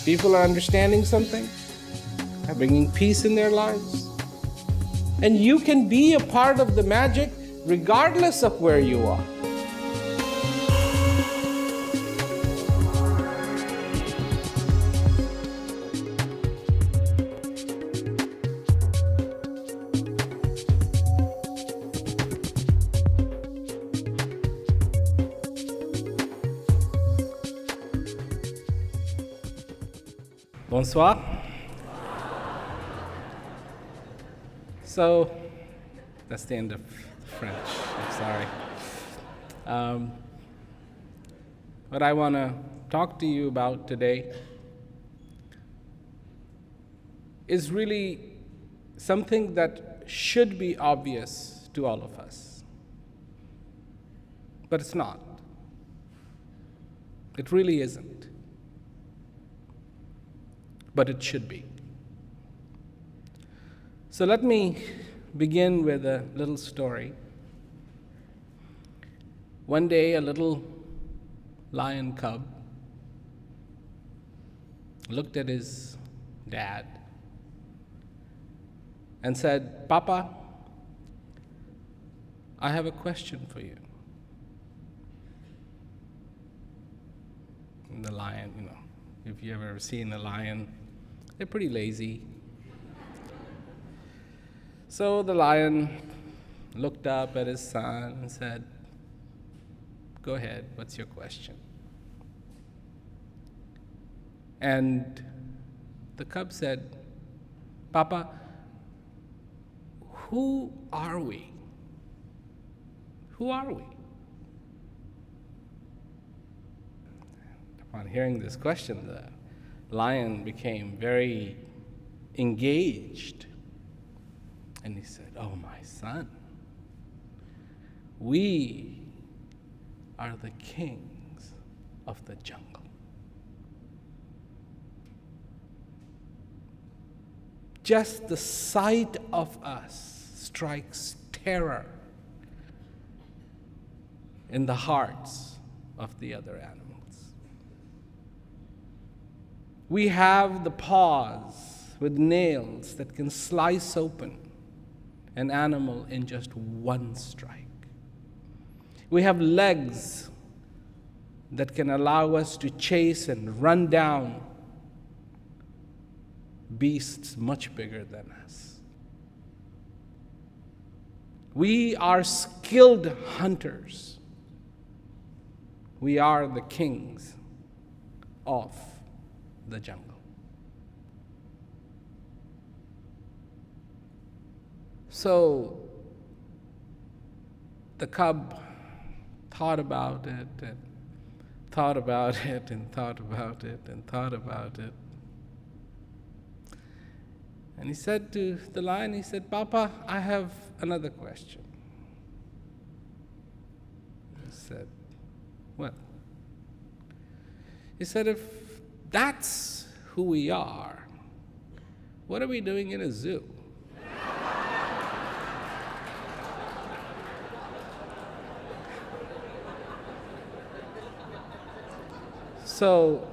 People are understanding something, are bringing peace in their lives. And you can be a part of the magic regardless of where you are. Bonsoir. So, that's the end of French. I'm sorry. What I want to talk to you about today is really something that should be obvious to all of us. But it's not. It really isn't. But it should be. So let me begin with a little story. One day, a little lion cub looked at his dad and said, "Papa, I have a question for you." And the lion, if you've ever seen a lion, they're pretty lazy. So the lion looked up at his son and said, "Go ahead, what's your question?" And the cub said, "Papa, who are we? Who are we?" Upon hearing this question, the lion became very engaged. And he said, "Oh, my son, we are the kings of the jungle. Just the sight of us strikes terror in the hearts of the other animals. We have the paws with nails that can slice open an animal in just one strike. We have legs that can allow us to chase and run down beasts much bigger than us. We are skilled hunters. We are the kings of the jungle. So the cub thought about it and thought about it and thought about it and thought about it. And he said to the lion, he said, "Papa, I have another question." He said, "What?" He said, "If that's who we are, what are we doing in a zoo?" So,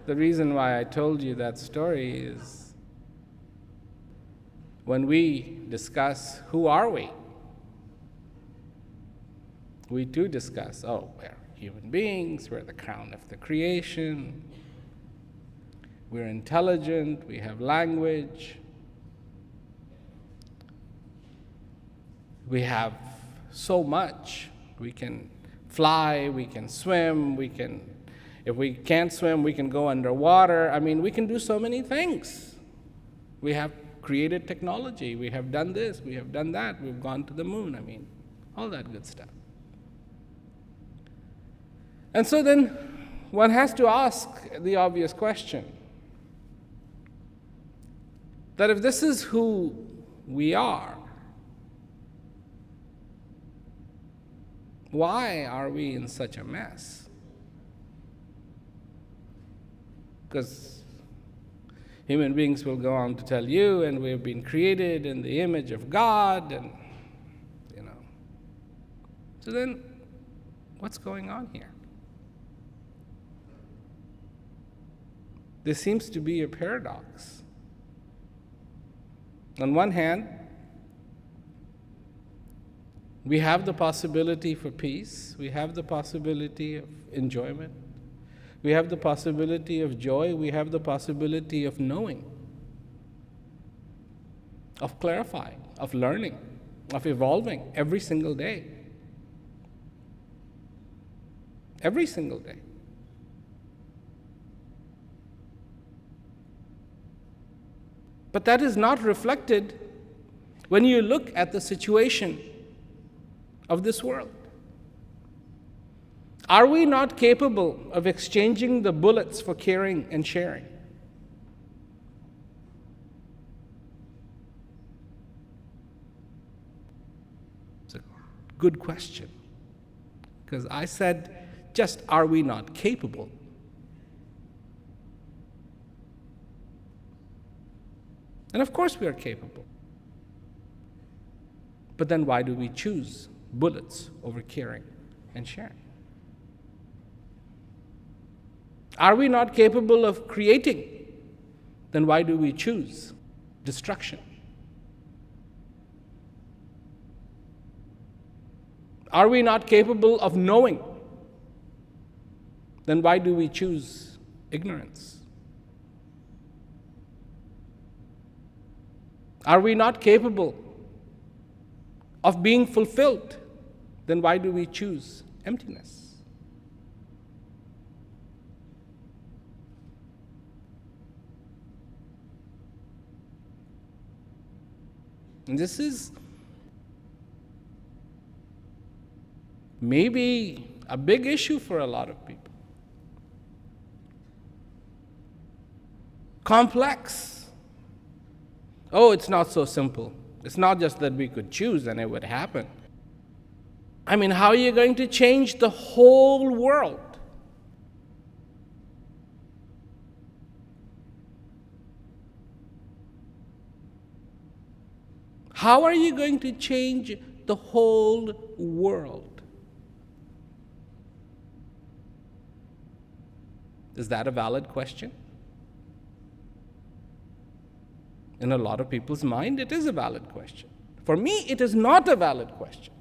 the reason why I told you that story is when we discuss who are we do discuss, we're human beings, we're the crown of the creation, we're intelligent, we have language, we have so much. We can fly, we can swim, if we can't swim, we can go underwater. We can do so many things. We have created technology, we have done this, we have done that, we've gone to the moon, all that good stuff. And so then one has to ask the obvious question, that if this is who we are, why are we in such a mess? Because human beings will go on to tell you, and we've been created in the image of God, and So then, what's going on here? there seems to be a paradox. On one hand, we have the possibility for peace, we have the possibility of enjoyment, we have the possibility of joy, we have the possibility of knowing, of clarifying, of learning, of evolving every single day. Every single day. But that is not reflected when you look at the situation of this world. Are we not capable of exchanging the bullets for caring and sharing? It's a good question. Because I said, just are we not capable? And of course we are capable. But then why do we choose bullets over caring and sharing? Are we not capable of creating? Then why do we choose destruction? Are we not capable of knowing? Then why do we choose ignorance? Are we not capable of being fulfilled? Then why do we choose emptiness? And this is maybe a big issue for a lot of people. Complex. Oh, it's not so simple. It's not just that we could choose and it would happen. I mean, how are you going to change the whole world? How are you going to change the whole world? Is that a valid question? In a lot of people's mind, it is a valid question. For me, it is not a valid question.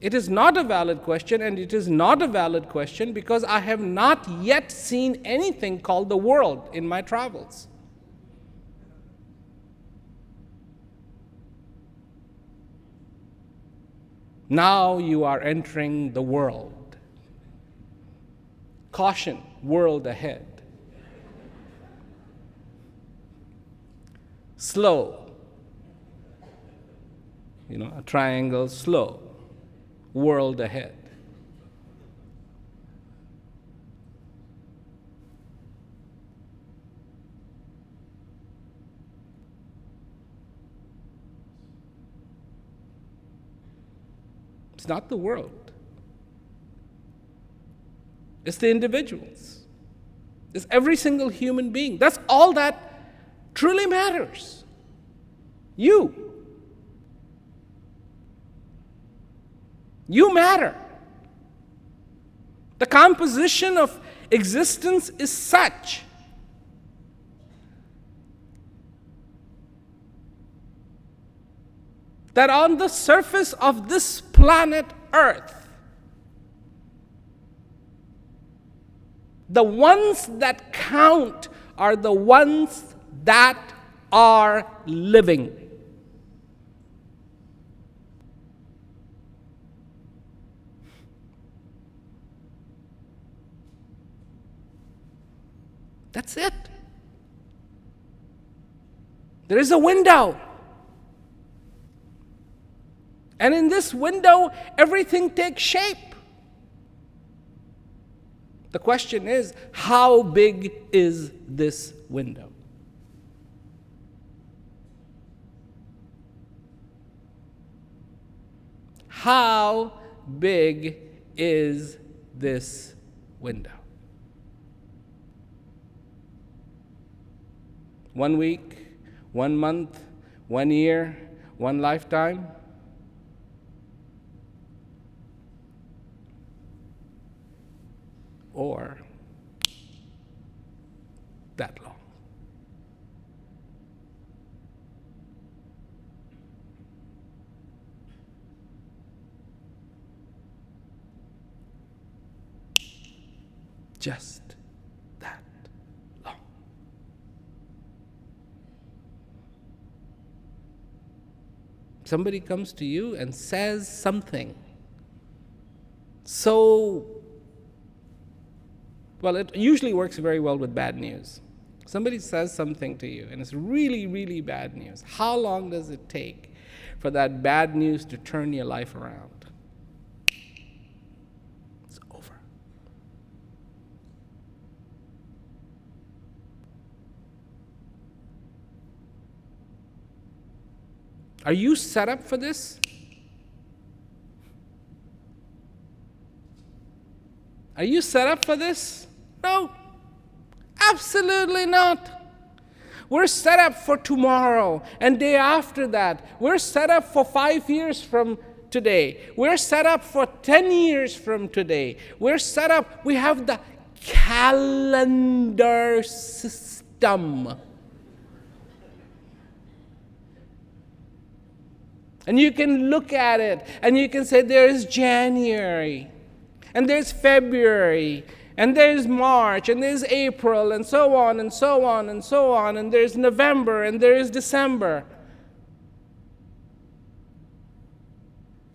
It is not a valid question, and it is not a valid question because I have not yet seen anything called the world in my travels. Now you are entering the world. Caution, world ahead. Slow. A triangle, slow. World ahead. It's not the world. It's the individuals. It's every single human being. That's all that truly matters. You. You matter. The composition of existence is such that on the surface of this planet Earth, the ones that count are the ones that are living. That's it. There is a window. And in this window, everything takes shape. The question is, how big is this window? How big is this window? 1 week, 1 month, 1 year, 1 lifetime? or that long. Just that long. Somebody comes to you and says something so, well, it usually works very well with bad news. Somebody says something to you and it's really, really bad news. How long does it take for that bad news to turn your life around? It's over. Are you set up for this? Are you set up for this? No, absolutely not. We're set up for tomorrow and day after that. We're set up for 5 years from today. We're set up for 10 years from today. We're set up, we have the calendar system. And you can look at it and you can say there is January, and there's February, and there's March, and there's April, and so on, and so on, and so on, and there's November, and there is December.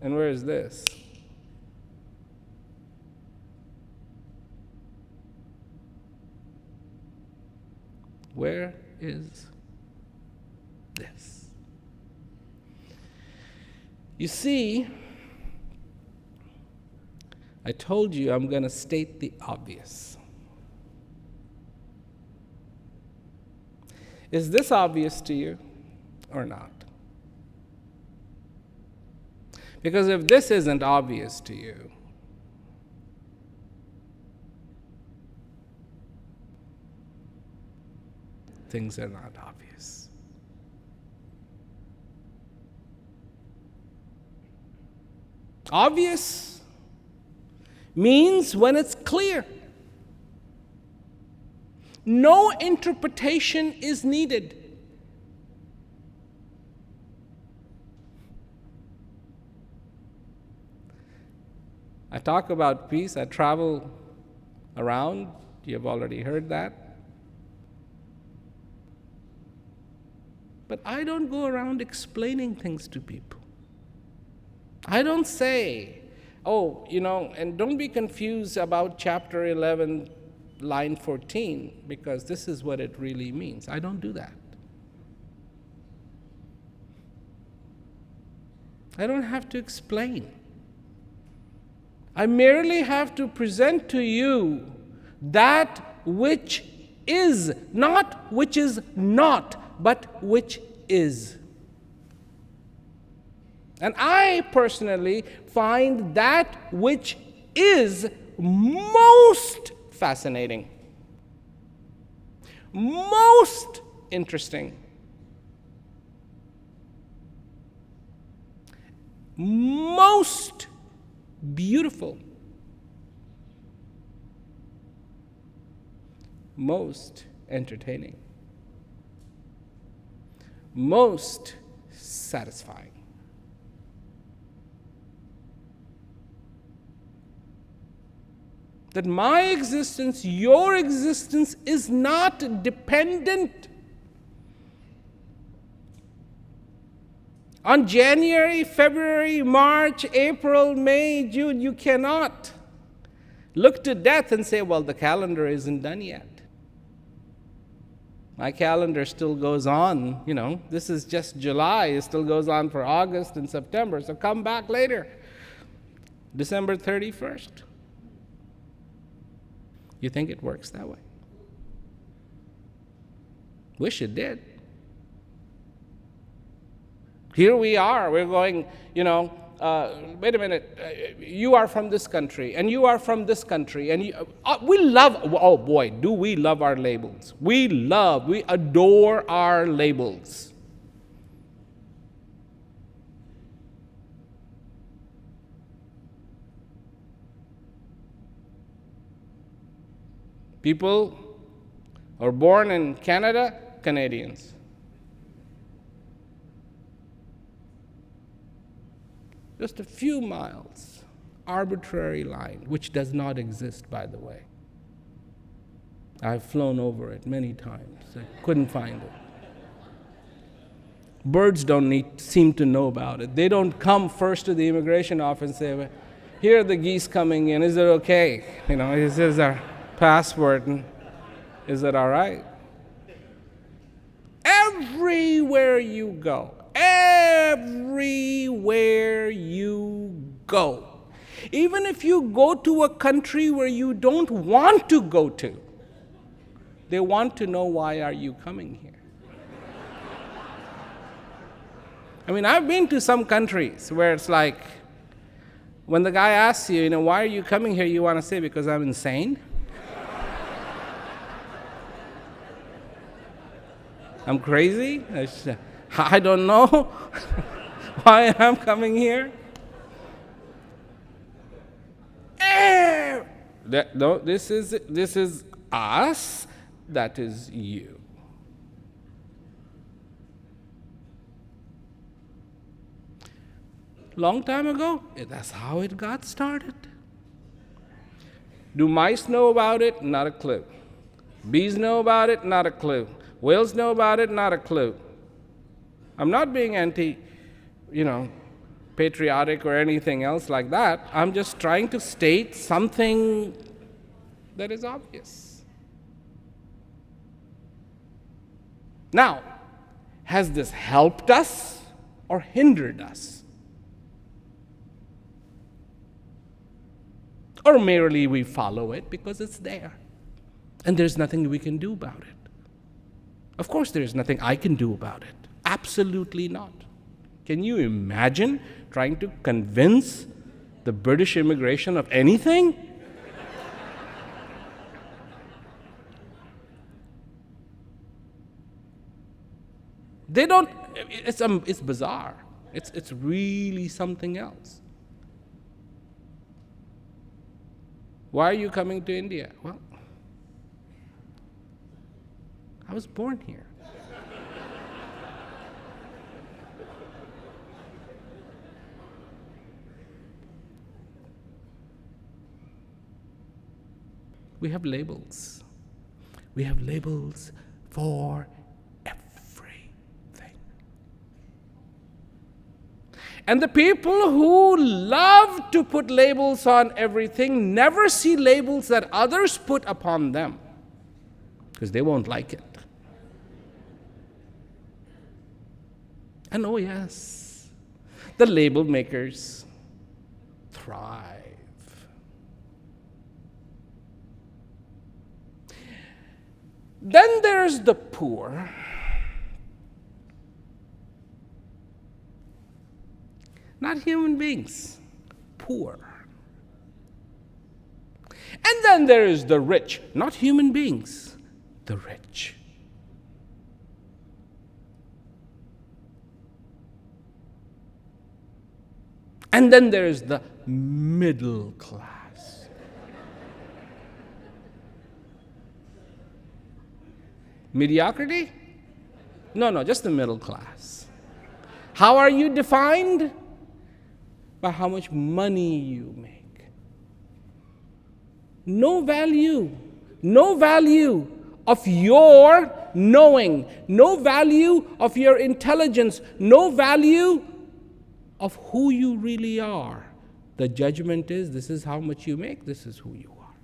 And where is this? Where is this? You see, I told you I'm going to state the obvious. Is this obvious to you or not? Because if this isn't obvious to you, things are not obvious. Obvious means when it's clear. No interpretation is needed. I talk about peace, I travel around, you have already heard that. But I don't go around explaining things to people. I don't say, oh, and don't be confused about chapter 11, line 14, because this is what it really means. I don't do that. I don't have to explain. I merely have to present to you that which is, not which is not, but which is. And I personally find that which is most fascinating, most interesting, most beautiful, most entertaining, most satisfying. That my existence, your existence, is not dependent on January, February, March, April, May, June. You cannot look to death and say, well, the calendar isn't done yet. My calendar still goes on, this is just July, it still goes on for August and September, so come back later, December 31st. You think it works that way? Wish it did. Here we are, we're going, wait a minute, you are from this country, and you are from this country, and we love, oh boy, do we love our labels. We adore our labels. People who are born in Canada, Canadians. Just a few miles, arbitrary line, which does not exist, by the way. I've flown over it many times. I couldn't find it. Birds don't seem to know about it. They don't come first to the immigration office and say, well, here are the geese coming in. Is it okay? This is our passport. And is it all right? Everywhere you go, even if you go to a country where you don't want to go to, they want to know, why are you coming here? I've been to some countries where it's like, when the guy asks you, why are you coming here, you want to say, because I'm insane. I'm crazy. I don't know why I'm coming here. No, this is us. That is you. Long time ago, that's how it got started. Do mice know about it? Not a clue. Bees know about it? Not a clue. Whales know about it? Not a clue. I'm not being patriotic or anything else like that. I'm just trying to state something that is obvious. Now, has this helped us or hindered us? Or merely we follow it because it's there, and there's nothing we can do about it? Of course there's nothing I can do about it. Absolutely not. Can you imagine trying to convince the British immigration of anything? They don't, it's bizarre. It's really something else. Why are you coming to India? Well, I was born here. We have labels. We have labels for everything. And the people who love to put labels on everything never see labels that others put upon them, because they won't like it. And oh yes, the label makers thrive. Then there's the poor. Not human beings, poor. And then there is the rich, not human beings, the rich. And then there is the middle class. Mediocrity? No, just the middle class. How are you defined? By how much money you make. No value of your knowing, no value of your intelligence, no value of who you really are. The judgment is, this is how much you make, this is who you are.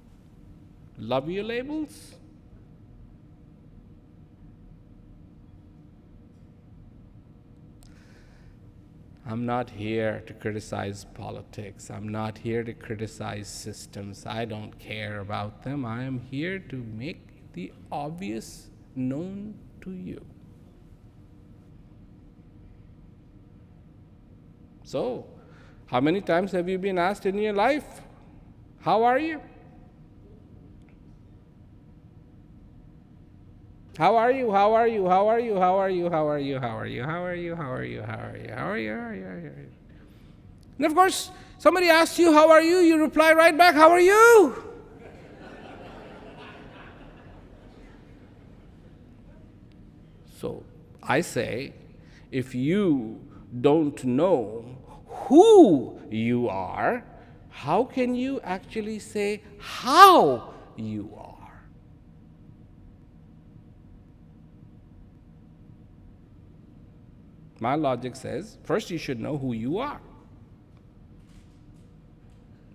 Love your labels? I'm not here to criticize politics. I'm not here to criticize systems. I don't care about them. I am here to make the obvious known to you. So, how many times have you been asked in your life, how are you? How are you? How are you? How are you? How are you? How are you? How are you? How are you? How are you? How are you? How are you? How are you? How are you? And of course, somebody asks you, how are you? You reply right back, how are you? So I say, if you don't know who you are, how can you actually say how you are? My logic says, first you should know who you are.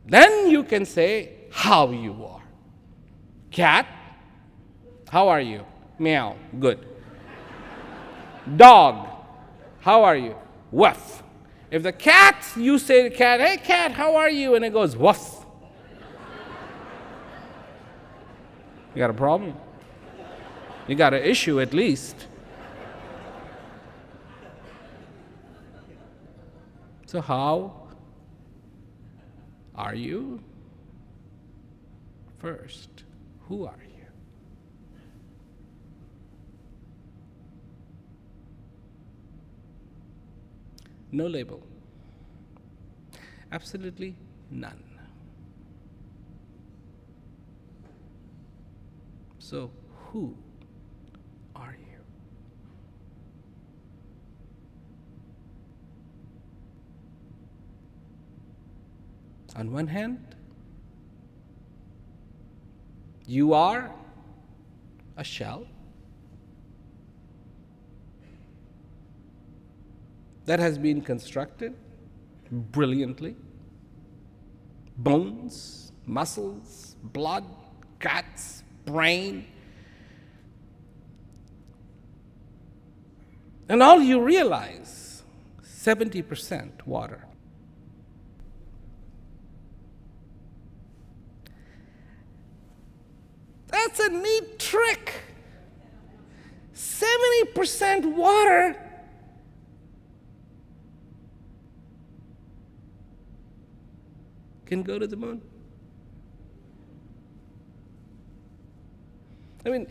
Then you can say how you are. Cat, how are you? Meow, good. Dog, how are you? Woof. If the cat, you say to the cat, hey cat, how are you? And it goes woof. You got a problem. You got an issue at least. So how are you? First, who are you? No label. Absolutely none. So, who are you? On one hand, you are a shell that has been constructed brilliantly. Bones, muscles, blood, guts, brain. And all you realize, 70% water. That's a neat trick. 70% water. Can go to the moon. I mean,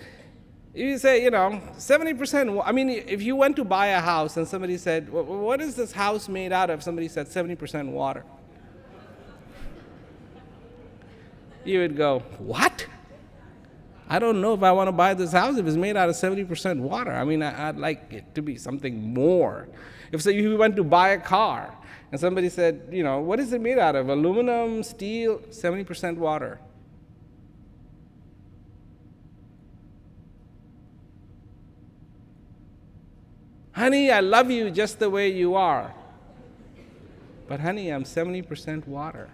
if you say, 70%, I mean, if you went to buy a house and somebody said, what is this house made out of? Somebody said 70% water. You would go, what? I don't know if I want to buy this house if it's made out of 70% water. I mean, I'd like it to be something more. If you went to buy a car and somebody said, what is it made out of? Aluminum, steel, 70% water. Honey, I love you just the way you are. But honey, I'm 70% water.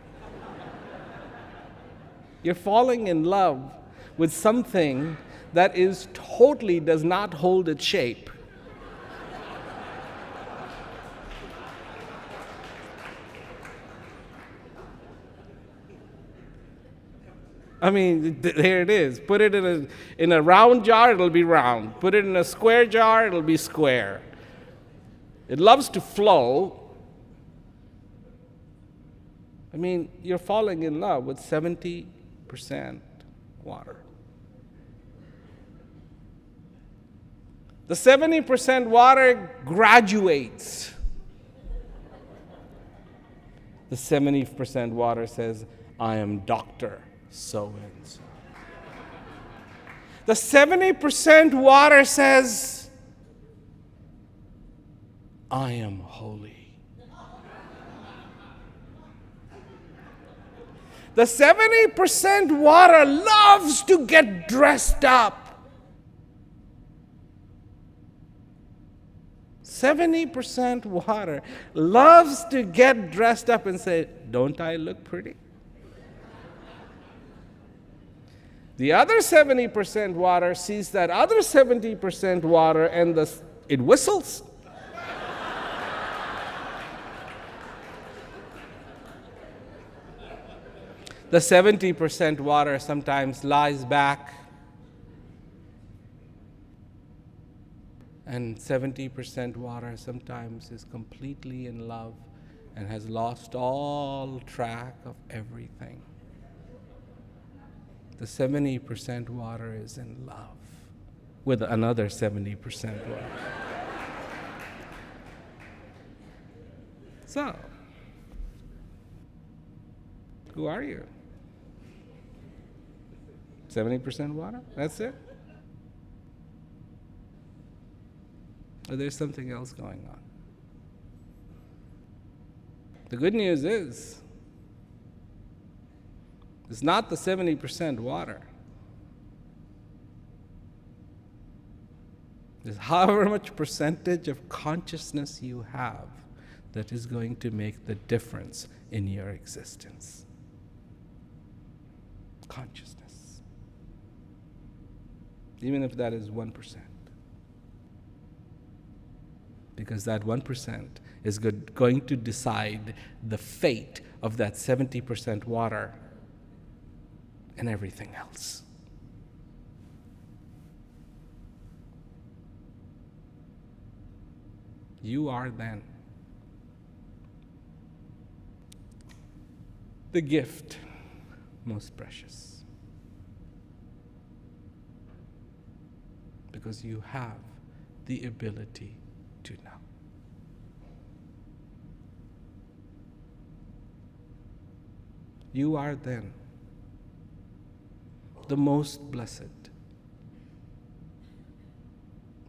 You're falling in love with something that totally does not hold its shape. I mean, there it is. Put it in a round jar, it'll be round. Put it in a square jar, it'll be square. It loves to flow. I mean, you're falling in love with 70% water. The 70% water graduates. The 70% water says, I am Dr. So-and-so. The 70% water says, I am holy. The 70% water loves to get dressed up. 70% water loves to get dressed up and say, don't I look pretty? The other 70% water sees that other 70% water and it whistles. The 70% water sometimes lies back, and 70% water sometimes is completely in love and has lost all track of everything. The 70% water is in love with another 70% water. So, who are you? 70% water? That's it? or there's something else going on. The good news is, it's not the 70% water. It's however much percentage of consciousness you have that is going to make the difference in your existence. Consciousness. Even if that is 1%. Because that 1% is going to decide the fate of that 70% water and everything else. You are then the gift most precious, because you have the ability to know. You are then the most blessed,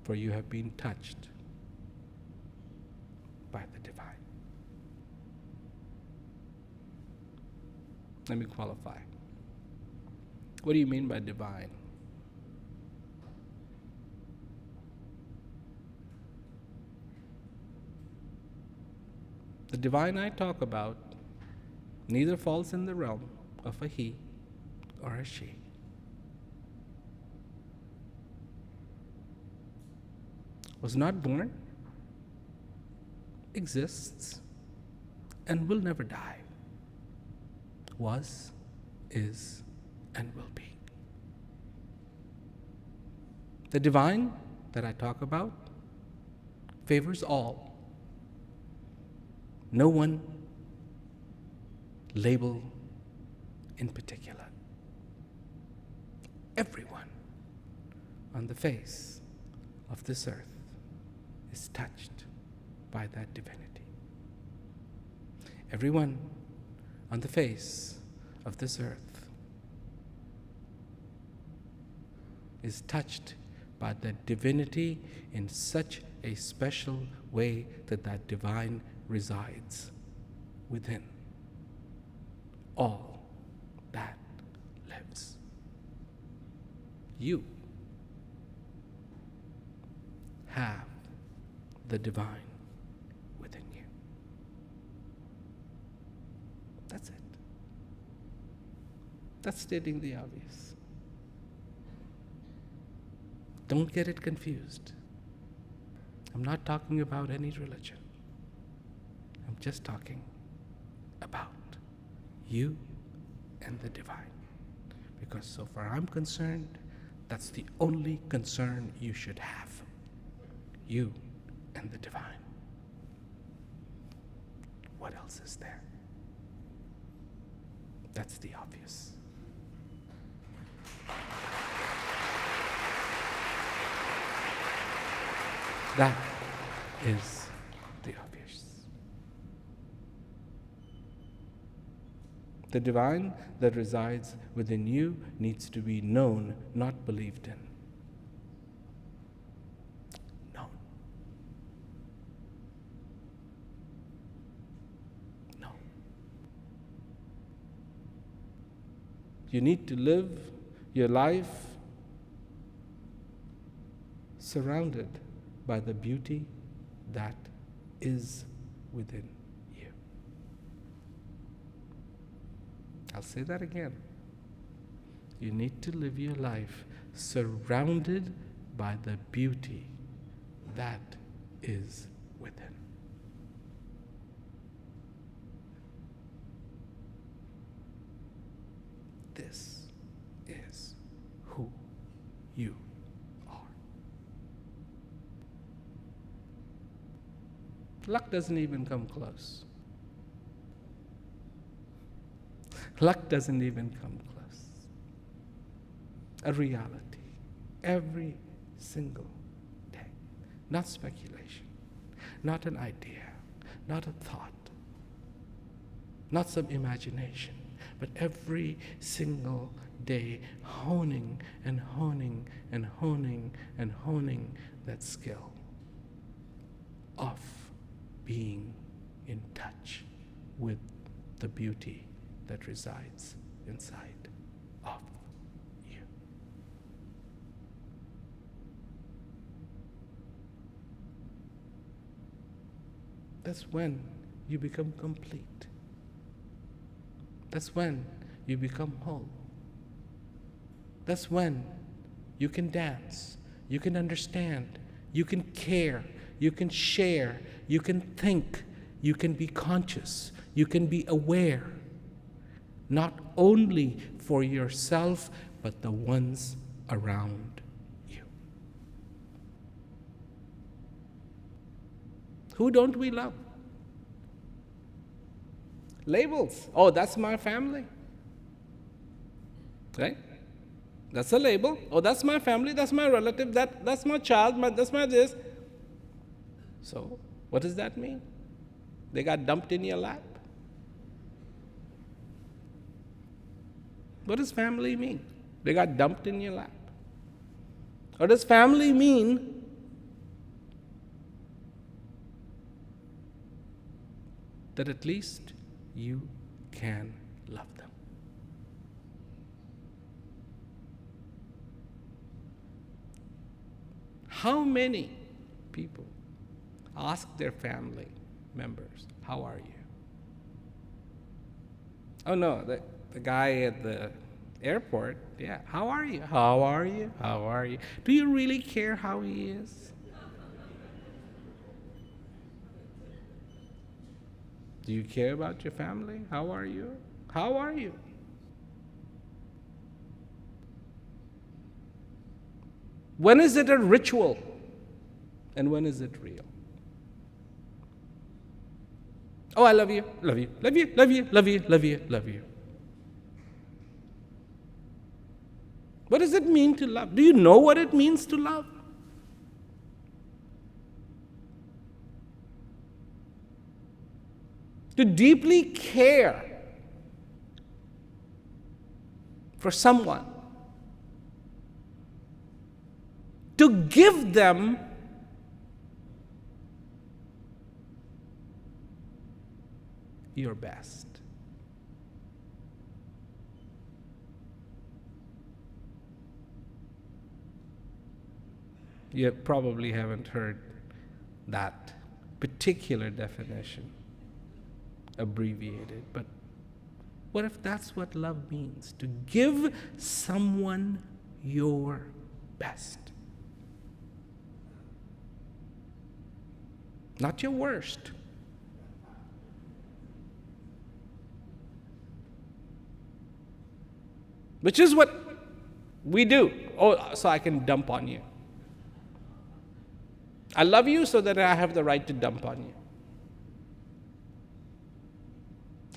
for you have been touched by the divine. Let me qualify. What do you mean by divine? The divine I talk about neither falls in the realm of a he or a she. Was not born, exists, and will never die. Was, is, and will be. The divine that I talk about favors all. No one label in particular. Everyone on the face of this earth is touched by that divinity. Everyone on the face of this earth is touched by that divinity in such a special way that that divine resides within all that lives. You have the divine within you. That's it. That's stating the obvious. Don't get it confused. I'm not talking about any religion. I'm just talking about you and the divine. Because so far I'm concerned, that's the only concern you should have. You and the divine. What else is there? That's the obvious. That is the obvious. The divine that resides within you needs to be known, not believed in. Known. No. You need to live your life surrounded by the beauty that is within you. I'll say that again. You need to live your life surrounded by the beauty that is within. This is who you are. Luck doesn't even come close. Luck doesn't even come close. A reality. Every single day. Not speculation. Not an idea. Not a thought. Not some imagination. But every single day honing and honing and honing and honing that skill of being in touch with the beauty that resides inside of you. That's when you become complete. That's when you become whole. That's when you can dance, you can understand, you can care, you can share, you can think, you can be conscious, you can be aware, not only for yourself, but the ones around you. Who don't we love? Labels. Oh, that's my family. Right? That's a label. Oh, that's my family, that's my relative, that's my child, that's my this. So, what does that mean? They got dumped in your lap? What does family mean? They got dumped in your lap? Or does family mean that at least you can love them? How many people ask their family members, how are you? Oh no, the guy at the airport, yeah, how are you? How are you? How are you? Do you really care how he is? Do you care about your family? How are you? How are you? When is it a ritual? And when is it real? Oh, I love you, love you, love you, love you, love you, love you, love you. What does it mean to love? Do you know what it means to love? To deeply care for someone. To give them your best. You probably haven't heard that particular definition abbreviated, but what if that's what love means? To give someone your best. Not your worst. Which is what we do. Oh, so I can dump on you. I love you so that I have the right to dump on you.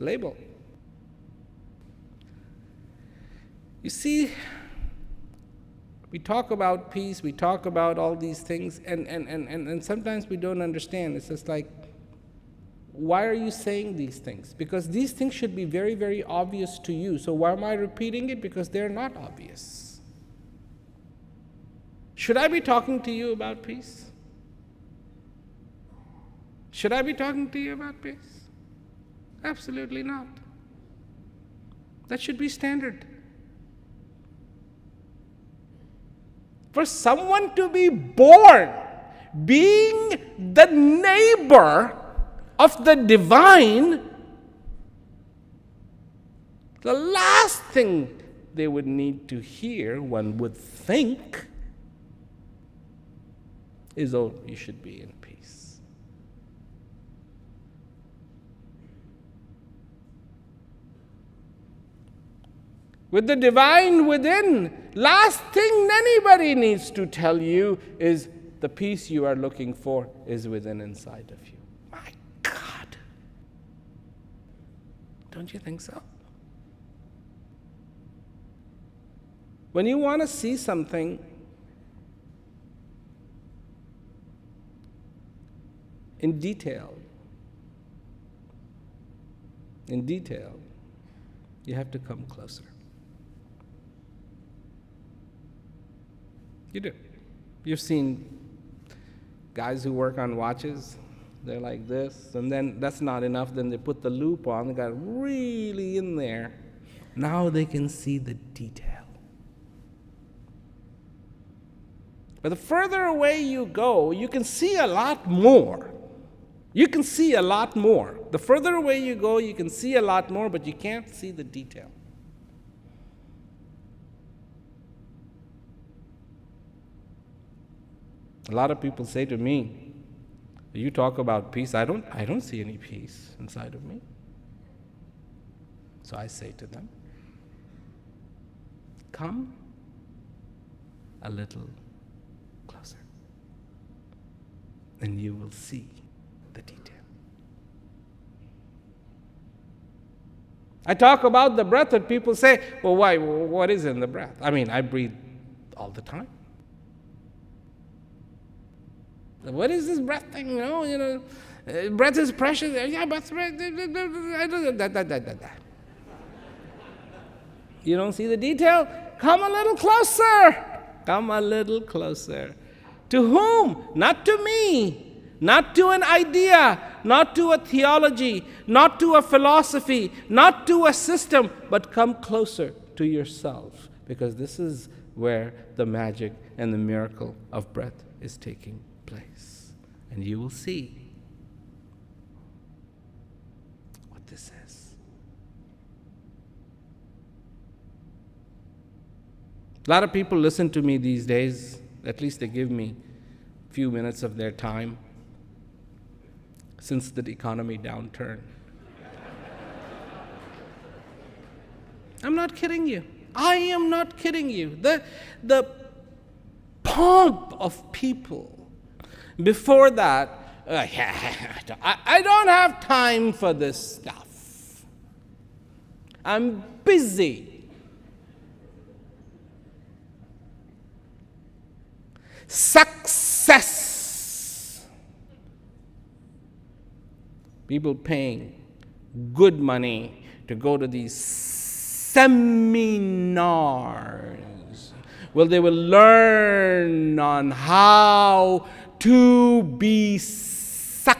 Label. You see, we talk about peace, we talk about all these things, and sometimes we don't understand. It's just like, why are you saying these things? Because these things should be very, very obvious to you. So why am I repeating it? Because they're not obvious. Should I be talking to you about peace? Should I be talking to you about peace? Absolutely not. That should be standard. For someone to be born, being the neighbor of the divine, the last thing they would need to hear, one would think, is, oh, you should be in peace. With the divine within, last thing anybody needs to tell you is the peace you are looking for is within inside of you. My God. Don't you think so? When you want to see something in detail, you have to come closer. You do. You've seen guys who work on watches. They're like this, and then that's not enough. Then they put the loop on, they got really in there. Now they can see the detail. But the further away you go, you can see a lot more. You can see a lot more. The further away you go, you can see a lot more, but you can't see the detail. A lot of people say to me, you talk about peace, I don't see any peace inside of me. So I say to them, come a little closer, and you will see the detail. I talk about the breath, and people say, well, why? What is in the breath? I mean, I breathe all the time. What is this breath thing? Breath is precious. Yeah, breath. You don't see the detail? Come a little closer. Come a little closer. To whom? Not to me. Not to an idea. Not to a theology. Not to a philosophy. Not to a system. But come closer to yourself. Because this is where the magic and the miracle of breath is taking place. And you will see what this is. A lot of people listen to me these days. At least they give me a few minutes of their time since the economy downturn. I'm not kidding you. I am not kidding you. The pomp of people before that, I don't have time for this stuff. I'm busy. Success. People paying good money to go to these seminars. Well, they will learn on how to be successful.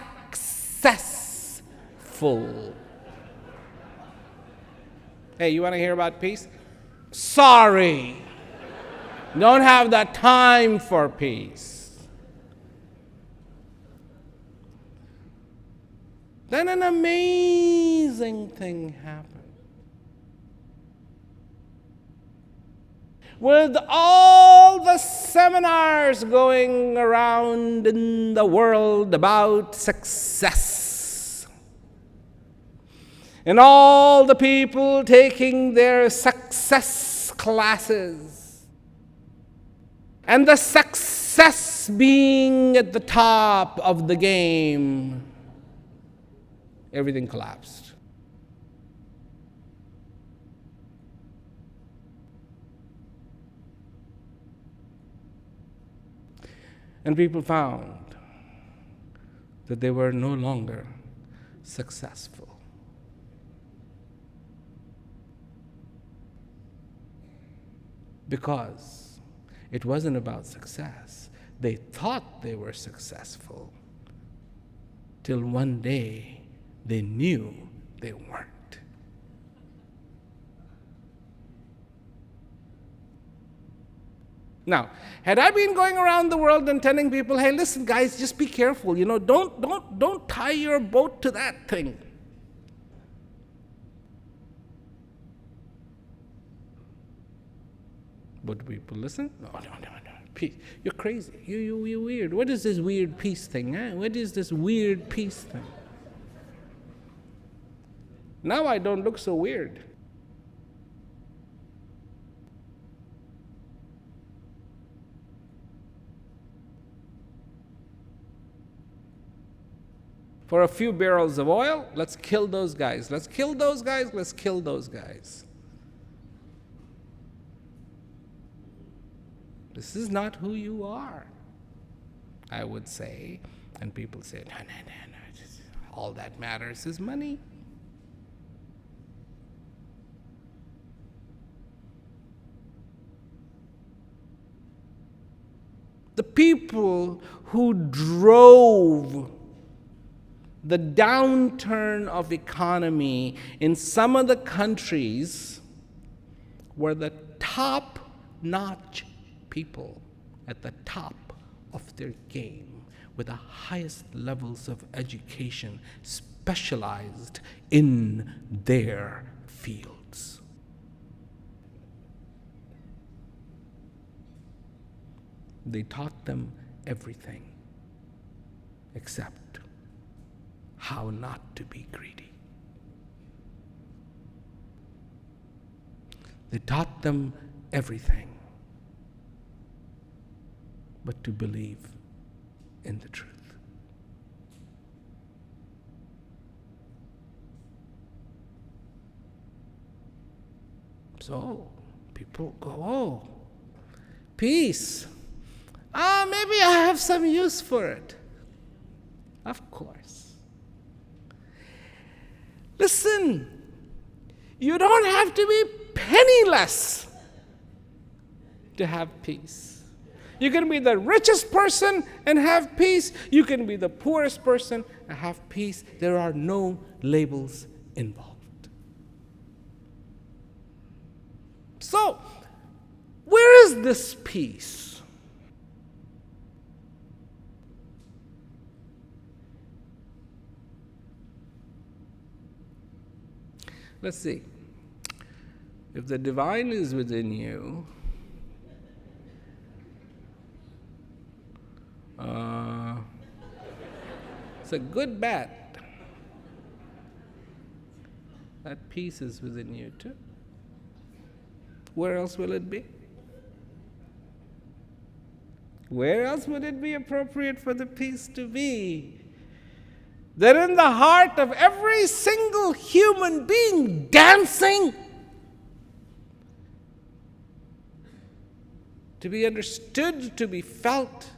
Hey, you want to hear about peace? Sorry. Don't have the time for peace. Then an amazing thing happened. With all the seminars going around in the world about success, and all the people taking their success classes, and the success being at the top of the game, everything collapsed. And people found that they were no longer successful. Because it wasn't about success. They thought they were successful till one day they knew they weren't. Now, had I been going around the world and telling people, hey, listen, guys, just be careful, don't tie your boat to that thing. Would people listen? No. Peace. You're crazy. You're weird. What is this weird peace thing? Huh? What is this weird peace thing? Now I don't look so weird. For a few barrels of oil, let's kill those guys. Let's kill those guys. Let's kill those guys. This is not who you are, I would say. And people say, no. All that matters is money. The people who drove the downturn of economy in some of the countries where the top-notch people at the top of their game with the highest levels of education specialized in their fields. They taught them everything except how not to be greedy. They taught them everything but to believe in the truth. So people go, oh, peace. Maybe I have some use for it. Of course. Listen, you don't have to be penniless to have peace. You can be the richest person and have peace. You can be the poorest person and have peace. There are no labels involved. So, where is this peace? Let's see. If the divine is within you, it's a good bet that peace is within you too. Where else will it be? Where else would it be appropriate for the peace to be? That in the heart of every single human being dancing to be understood, to be felt.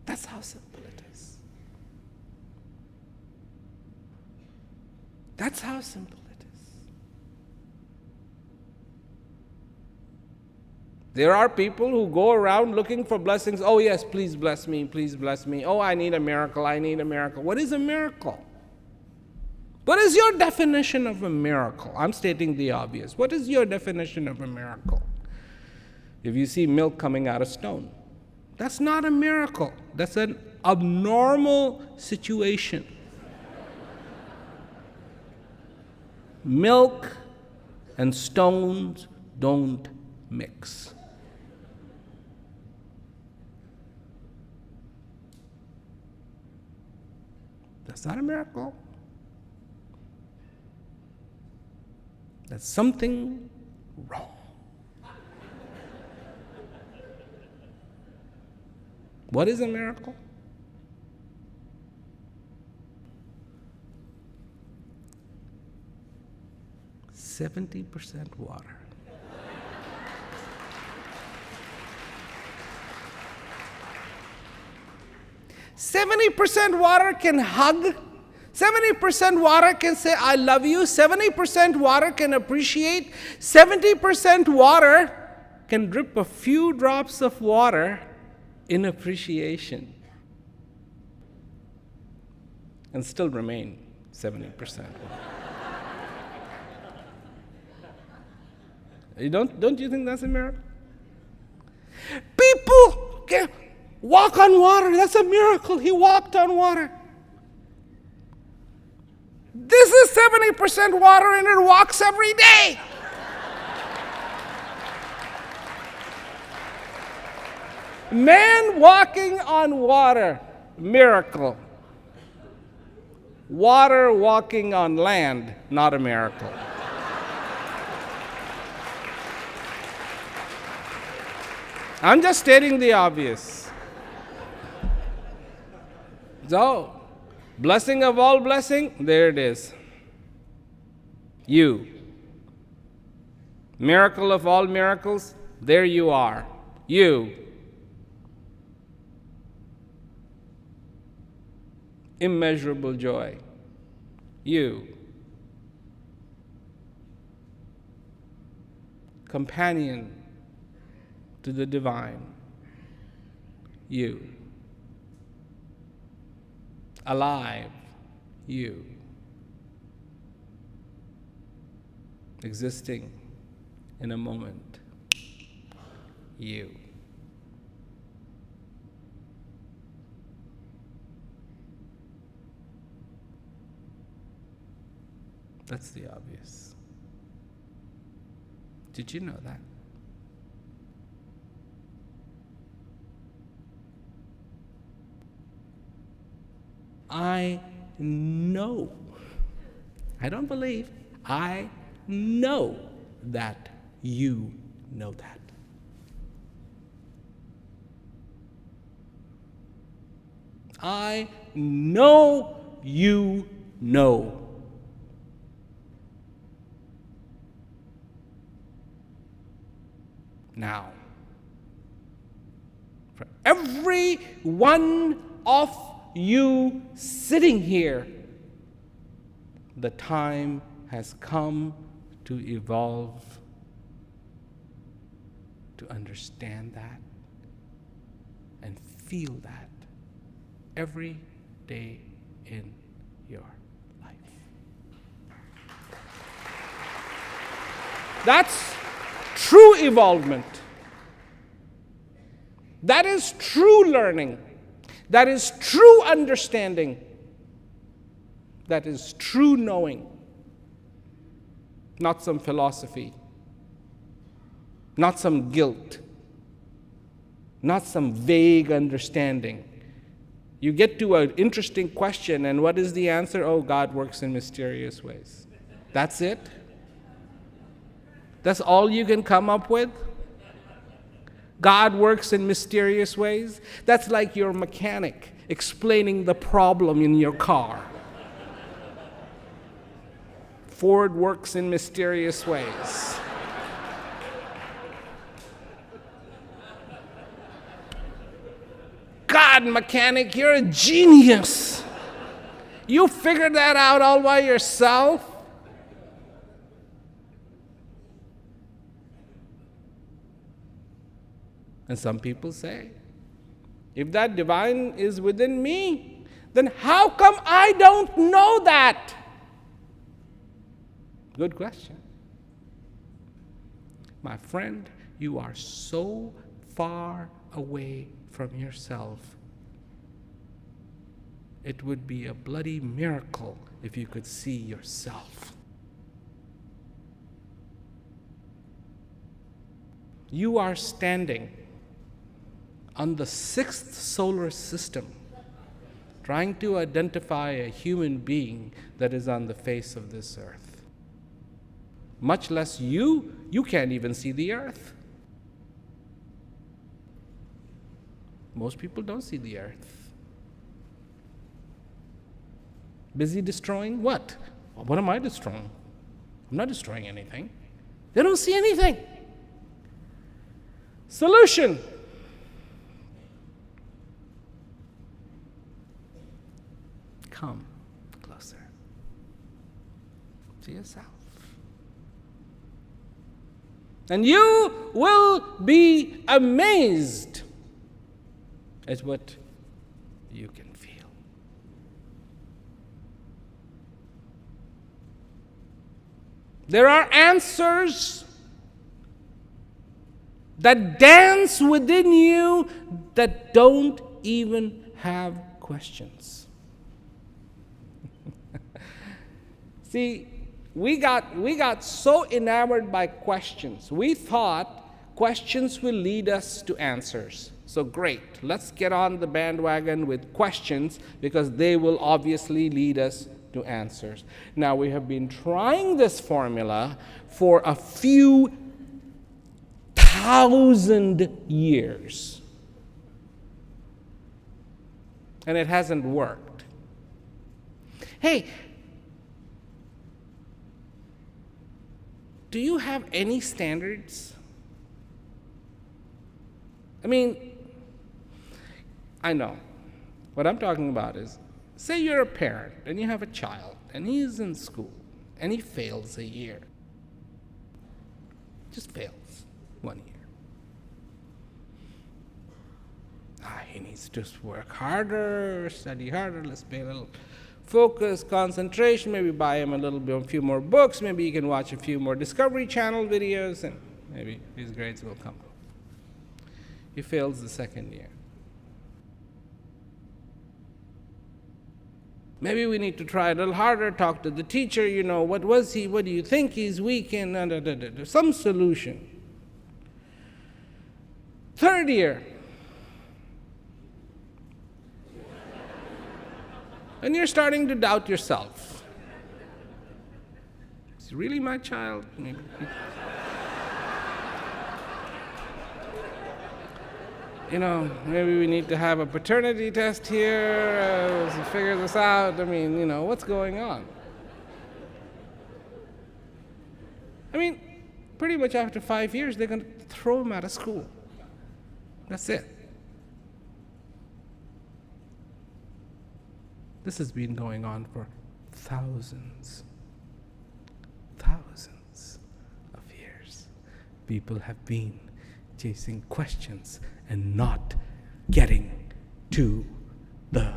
That's how simple it is. That's how simple it is. There are people who go around looking for blessings. Oh yes, please bless me, please bless me. Oh, I need a miracle, I need a miracle. What is a miracle? What is your definition of a miracle? I'm stating the obvious. What is your definition of a miracle? If you see milk coming out of stone, that's not a miracle. That's an abnormal situation. Milk and stones don't mix. That's not a miracle. That's something wrong. What is a miracle? %70 water. 70% water can hug. 70% water can say, I love you. 70% water can appreciate. 70% water can drip a few drops of water in appreciation and still remain 70%. Don't you think that's a miracle? People can walk on water. That's a miracle. He walked on water. This is 70% water and it walks every day. Man walking on water, miracle. Water walking on land, not a miracle. I'm just stating the obvious. So, blessing of all blessing, there it is. You. Miracle of all miracles, there you are. You. Immeasurable joy. You. Companion to the divine. You. alive, you, existing in a moment, you. That's the obvious. Did you know that? I know. I don't believe. I know that you know that. I know you know. Now, for every one of you sitting here, the time has come to evolve, to understand that, and feel that every day in your life. That's true evolvement. That is true learning. That is true understanding. That is true knowing. Not some philosophy. Not some guilt. Not some vague understanding. You get to an interesting question, and what is the answer? Oh, God works in mysterious ways. That's it? That's all you can come up with? God works in mysterious ways? That's like your mechanic explaining the problem in your car. Ford works in mysterious ways. God, mechanic, you're a genius. You figured that out all by yourself? And some people say, if that divine is within me, then how come I don't know that? Good question. My friend, you are so far away from yourself. It would be a bloody miracle if you could see yourself. You are standing on the 6th solar system, trying to identify a human being that is on the face of this earth. Much less you can't even see the earth. Most people don't see the earth. Busy destroying what? What am I destroying? I'm not destroying anything. They don't see anything. Solution. Come closer to yourself. And you will be amazed at what you can feel. There are answers that dance within you that don't even have questions. See, we got so enamored by questions. We thought questions will lead us to answers. So great, let's get on the bandwagon with questions because they will obviously lead us to answers. Now, we have been trying this formula for a few thousand years, and it hasn't worked. Hey, do you have any standards? I mean, I know. What I'm talking about is, say you're a parent and you have a child and he's in school and he fails a year. Just fails 1 year. He needs to work harder, study harder, let's pay a little focus, concentration, maybe buy him a few more books, maybe he can watch a few more Discovery Channel videos, and maybe his grades will come up. He fails the second year. Maybe we need to try a little harder, talk to the teacher, what was he, what do you think he's weak in, some solution. Third year. And you're starting to doubt yourself. Is he really my child? Maybe. Maybe we need to have a paternity test here to figure this out. What's going on? Pretty much after 5 years, they're going to throw him out of school. That's it. This has been going on for thousands of years. People have been chasing questions and not getting to the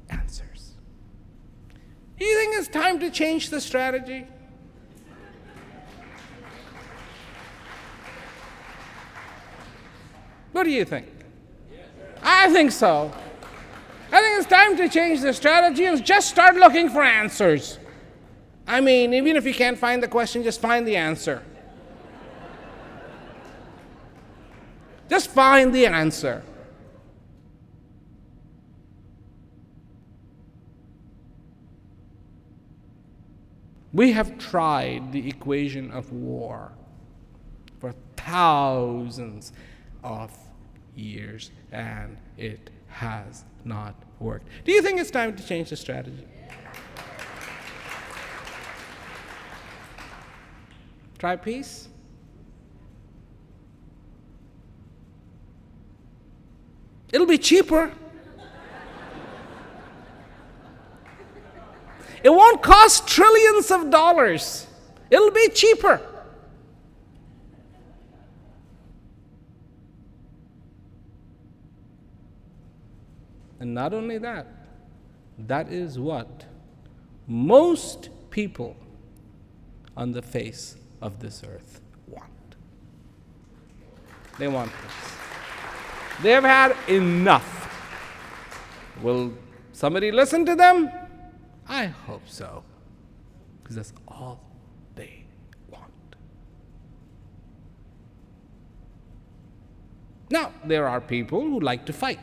answers. Do you think it's time to change the strategy? What do you think? I think so. I think it's time to change the strategy and just start looking for answers. Even if you can't find the question, just find the answer. Just find the answer. We have tried the equation of war for thousands of years, and it has not worked. Do you think it's time to change the strategy? Try peace? It'll be cheaper. It won't cost trillions of dollars. It'll be cheaper. And not only that, that is what most people on the face of this earth want. They want peace. They have had enough. Will somebody listen to them? I hope so, because that's all they want. Now, there are people who like to fight.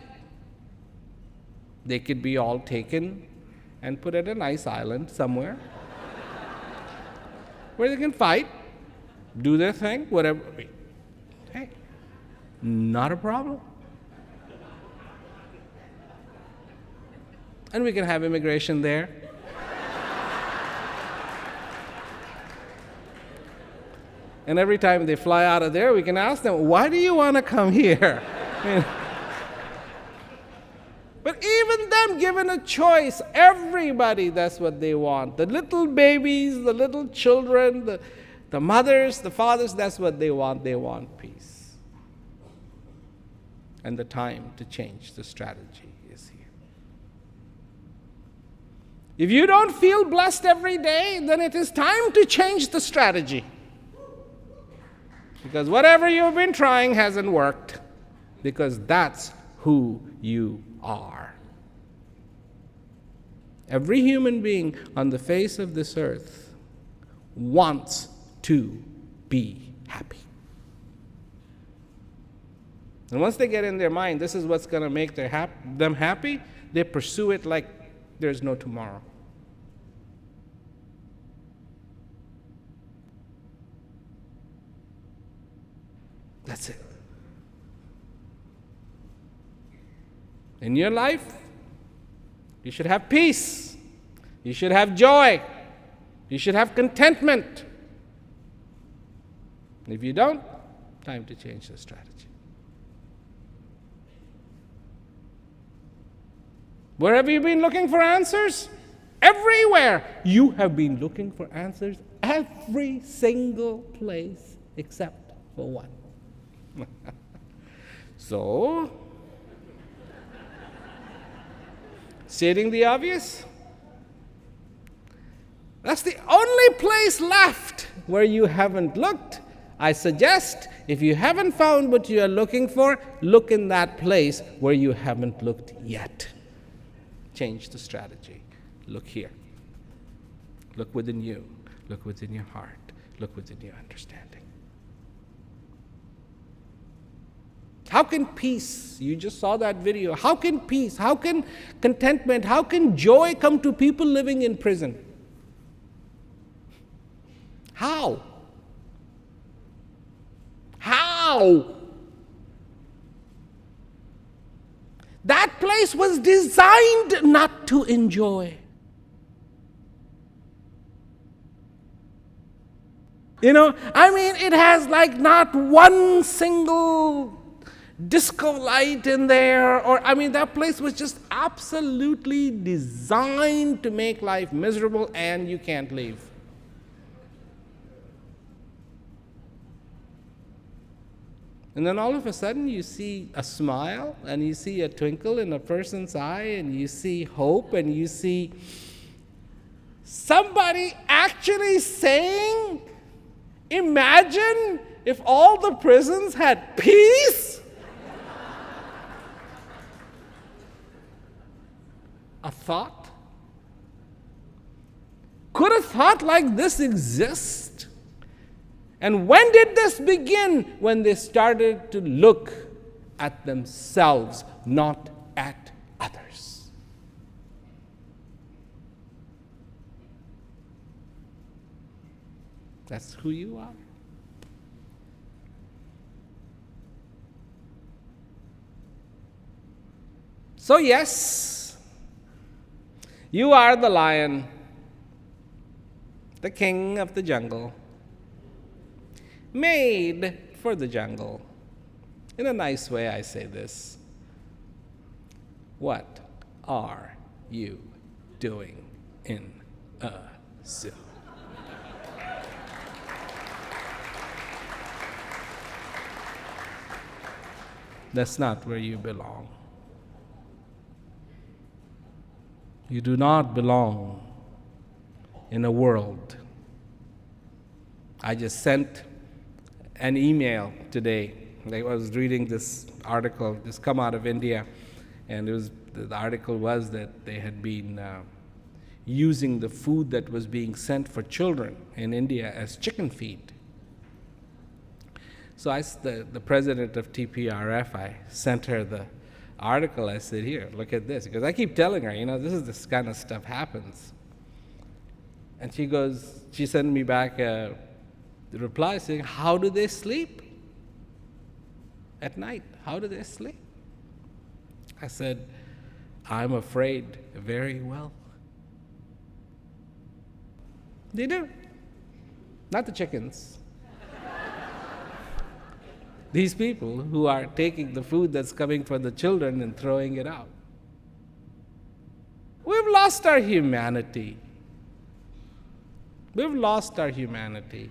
They could be all taken and put at a nice island somewhere where they can fight, do their thing, whatever. Hey, not a problem. And we can have immigration there. And every time they fly out of there, we can ask them, why do you want to come here? But even them, given a choice, everybody, that's what they want. The little babies, the little children, the mothers, the fathers, that's what they want. They want peace. And the time to change the strategy is here. If you don't feel blessed every day, then it is time to change the strategy. Because whatever you've been trying hasn't worked. Because that's who you are. Every human being on the face of this earth wants to be happy. And once they get in their mind, this is what's going to make them happy, they pursue it like there's no tomorrow. That's it. In your life, you should have peace. You should have joy. You should have contentment. If you don't, time to change the strategy. Where have you been looking for answers? Everywhere. You have been looking for answers every single place except for one. So, Stating the obvious? That's the only place left where you haven't looked. I suggest if you haven't found what you are looking for, look in that place where you haven't looked yet. Change the strategy. Look here. Look within you. Look within your heart. Look within your understanding. How can peace, you just saw that video, how can peace, how can contentment, how can joy come to people living in prison? How? How? That place was designed not to enjoy. It has like not one single disco light in there, that place was just absolutely designed to make life miserable, and you can't leave. And then all of a sudden you see a smile, and you see a twinkle in a person's eye, and you see hope, and you see somebody actually saying, imagine if all the prisons had peace. A thought? Could a thought like this exist? And when did this begin? When they started to look at themselves, not at others. That's who you are. So yes, you are the lion, the king of the jungle, made for the jungle. In a nice way, I say this. What are you doing in a zoo? That's not where you belong. You do not belong in a world. I just sent an email today. I was reading this article, just come out of India, and the article was that they had been using the food that was being sent for children in India as chicken feed. So the president of TPRF, I sent her the article. I said, here, look at this. Because I keep telling her, this kind of stuff happens. And she sent me back a reply saying, how do they sleep at night? How do they sleep? I said, I'm afraid very well. They do. Not the chickens. These people who are taking the food that's coming for the children and throwing it out. We've lost our humanity. We've lost our humanity.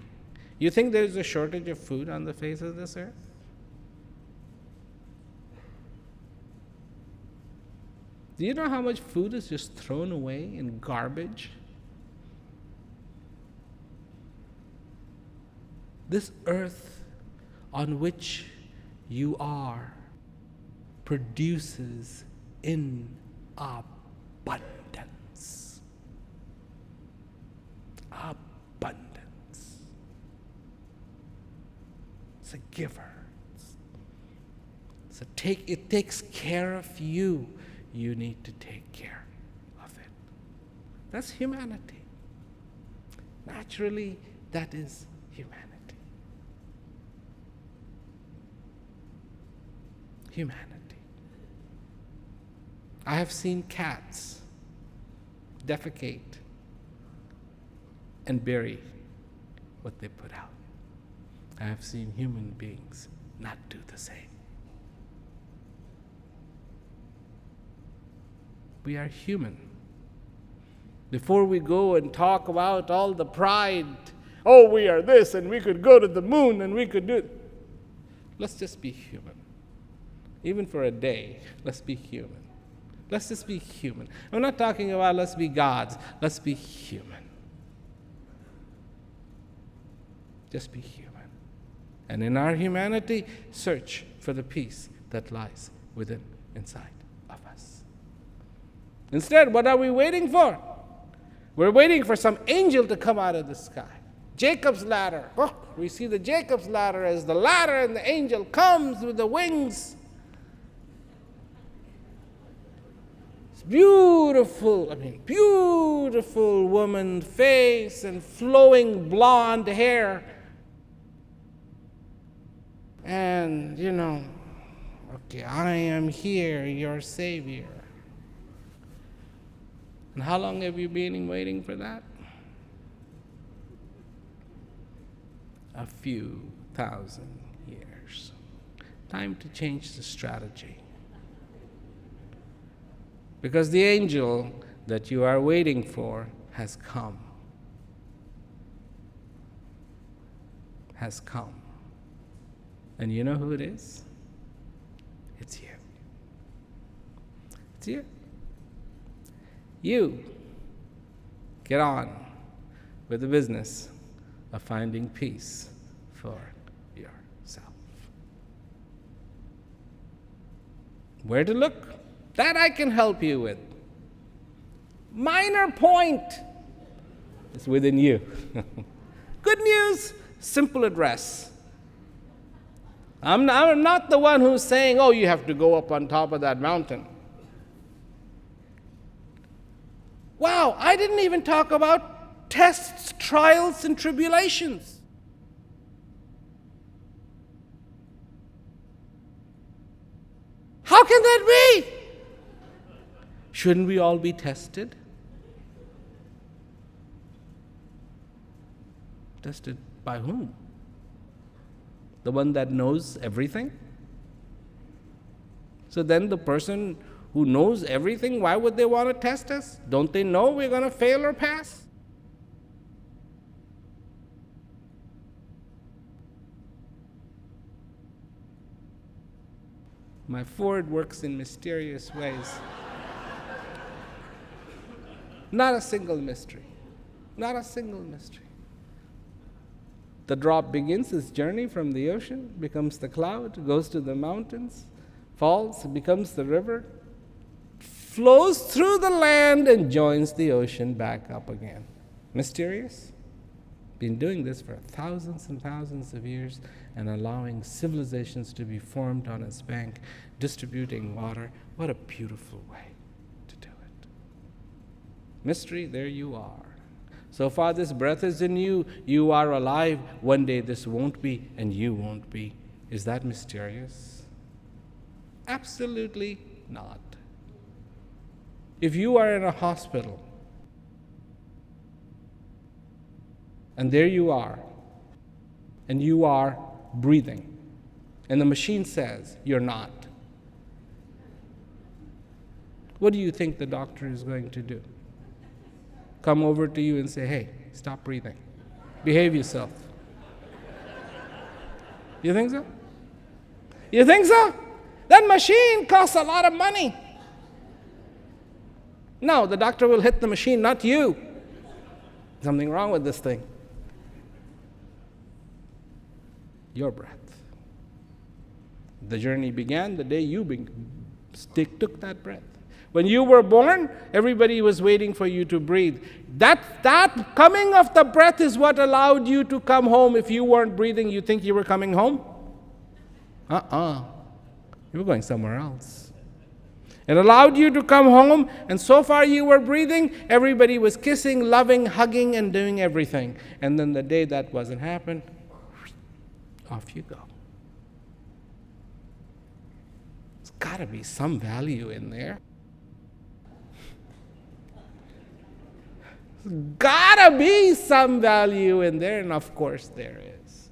You think there's a shortage of food on the face of this earth? Do you know how much food is just thrown away in garbage? This earth on which you are produces in abundance. Abundance. It's a giver. It takes care of you. You need to take care of it. That's humanity. Naturally, that is humanity. Humanity. I have seen cats defecate and bury what they put out. I have seen human beings not do the same. We are human. Before we go and talk about all the pride, we are this and we could go to the moon and we could do it. Let's just be human. Even for a day, let's be human. Let's just be human. I'm not talking about let's be gods. Let's be human. Just be human. And in our humanity, search for the peace that lies within, inside of us. Instead, what are we waiting for? We're waiting for some angel to come out of the sky. Jacob's ladder. Oh, we see the Jacob's ladder as the ladder, and the angel comes with the wings. It's beautiful, beautiful woman face and flowing blonde hair. And, okay, I am here, your Savior. And how long have you been waiting for that? A few thousand years. Time to change the strategy. Because the angel that you are waiting for has come. Has come. And you know who it is? It's you. It's you. You get on with the business of finding peace for yourself. Where to look? That I can help you with. Minor point. It's within you. Good news, simple address. I'm not the one who's saying, oh, you have to go up on top of that mountain. Wow, I didn't even talk about tests, trials, and tribulations. How can that be? Shouldn't we all be tested? Tested by whom? The one that knows everything? So then the person who knows everything, why would they want to test us? Don't they know we're going to fail or pass? My Ford works in mysterious ways. Not a single mystery. Not a single mystery. The drop begins its journey from the ocean, becomes the cloud, goes to the mountains, falls, becomes the river, flows through the land and joins the ocean back up again. Mysterious? Been doing this for thousands and thousands of years and allowing civilizations to be formed on its bank, distributing water. What a beautiful way to do it. Mystery, there you are. So far this breath is in you, you are alive. One day this won't be and you won't be. Is that mysterious? Absolutely not. If you are in a hospital and there you are and you are breathing and the machine says you're not, what do you think the doctor is going to do? Come over to you and say, hey, stop breathing. Behave yourself. You think so? You think so? That machine costs a lot of money. No, the doctor will hit the machine, not you. Something wrong with this thing. Your breath. The journey began the day you took that breath. When you were born, everybody was waiting for you to breathe. That coming of the breath is what allowed you to come home. If you weren't breathing, you think you were coming home? You were going somewhere else. It allowed you to come home, and so far you were breathing, everybody was kissing, loving, hugging, and doing everything. And then the day that wasn't happened, off you go. There's got to be some value in there. Gotta be some value in there, and of course there is.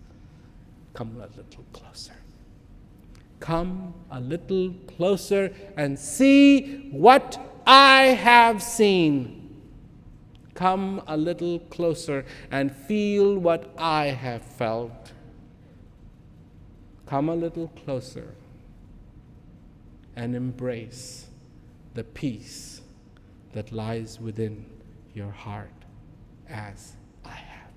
Come a little closer. Come a little closer and see what I have seen. Come a little closer and feel what I have felt. Come a little closer and embrace the peace that lies within your heart as I have.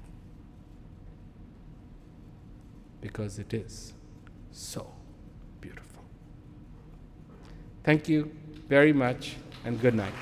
Because it is so beautiful. Thank you very much, and good night.